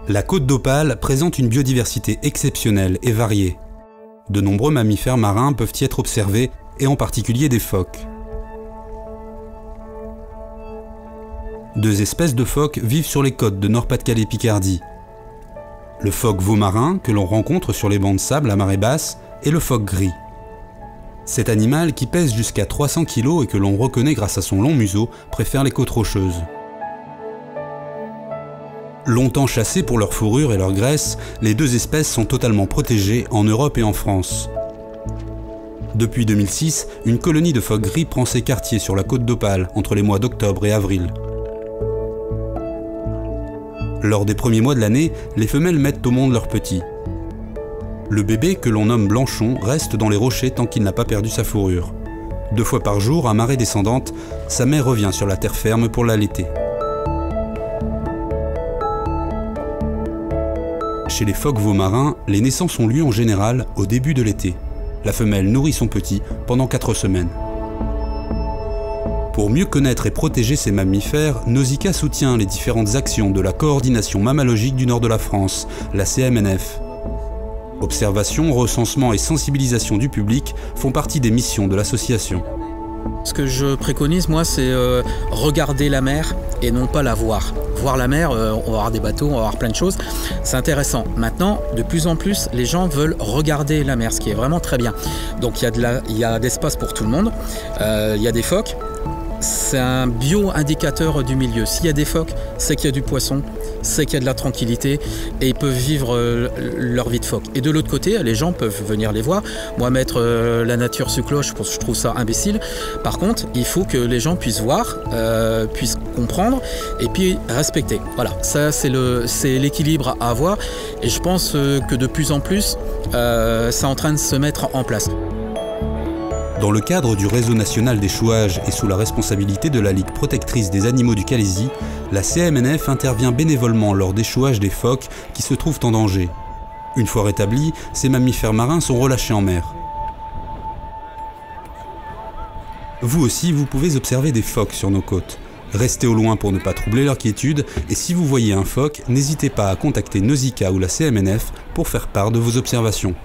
La côte d'Opale présente une biodiversité exceptionnelle et variée. De nombreux mammifères marins peuvent y être observés, et en particulier des phoques. Deux espèces de phoques vivent sur les côtes de Nord-Pas-de-Calais-Picardie. Le phoque veau marin, que l'on rencontre sur les bancs de sable à marée basse, et le phoque gris. Cet animal, qui pèse jusqu'à 300 kg et que l'on reconnaît grâce à son long museau, préfère les côtes rocheuses. Longtemps chassées pour leur fourrure et leur graisse, les deux espèces sont totalement protégées en Europe et en France. Depuis 2006, une colonie de phoques gris prend ses quartiers sur la côte d'Opale entre les mois d'octobre et avril. Lors des premiers mois de l'année, les femelles mettent au monde leurs petits. Le bébé, que l'on nomme Blanchon, reste dans les rochers tant qu'il n'a pas perdu sa fourrure. 2 fois par jour, à marée descendante, sa mère revient sur la terre ferme pour l'allaiter. Chez les phoques veaux marins, les naissances ont lieu en général au début de l'été. La femelle nourrit son petit pendant 4 semaines. Pour mieux connaître et protéger ces mammifères, Nausicaa soutient les différentes actions de la Coordination mammalogique du Nord de la France, la CMNF. Observation, recensement et sensibilisation du public font partie des missions de l'association. Ce que je préconise, moi, c'est regarder la mer et non pas la voir. Voir la mer, on va avoir des bateaux, on va avoir plein de choses. C'est intéressant. Maintenant, de plus en plus, les gens veulent regarder la mer, ce qui est vraiment très bien. Donc, il y a d'espace pour tout le monde. Il y a des phoques. C'est un bio-indicateur du milieu. S'il y a des phoques, c'est qu'il y a du poisson, c'est qu'il y a de la tranquillité et ils peuvent vivre leur vie de phoque. Et de l'autre côté, les gens peuvent venir les voir. Moi, mettre la nature sous cloche, je trouve ça imbécile. Par contre, il faut que les gens puissent voir, puissent comprendre et puis respecter. Voilà, ça c'est l'équilibre à avoir et je pense que de plus en plus, c'est en train de se mettre en place. Dans le cadre du réseau national d'échouage et sous la responsabilité de la Ligue protectrice des animaux du Calaisis, la CMNF intervient bénévolement lors d'échouages des phoques qui se trouvent en danger. Une fois rétablis, ces mammifères marins sont relâchés en mer. Vous aussi, vous pouvez observer des phoques sur nos côtes. Restez au loin pour ne pas troubler leur quiétude et si vous voyez un phoque, n'hésitez pas à contacter Nausicaa ou la CMNF pour faire part de vos observations.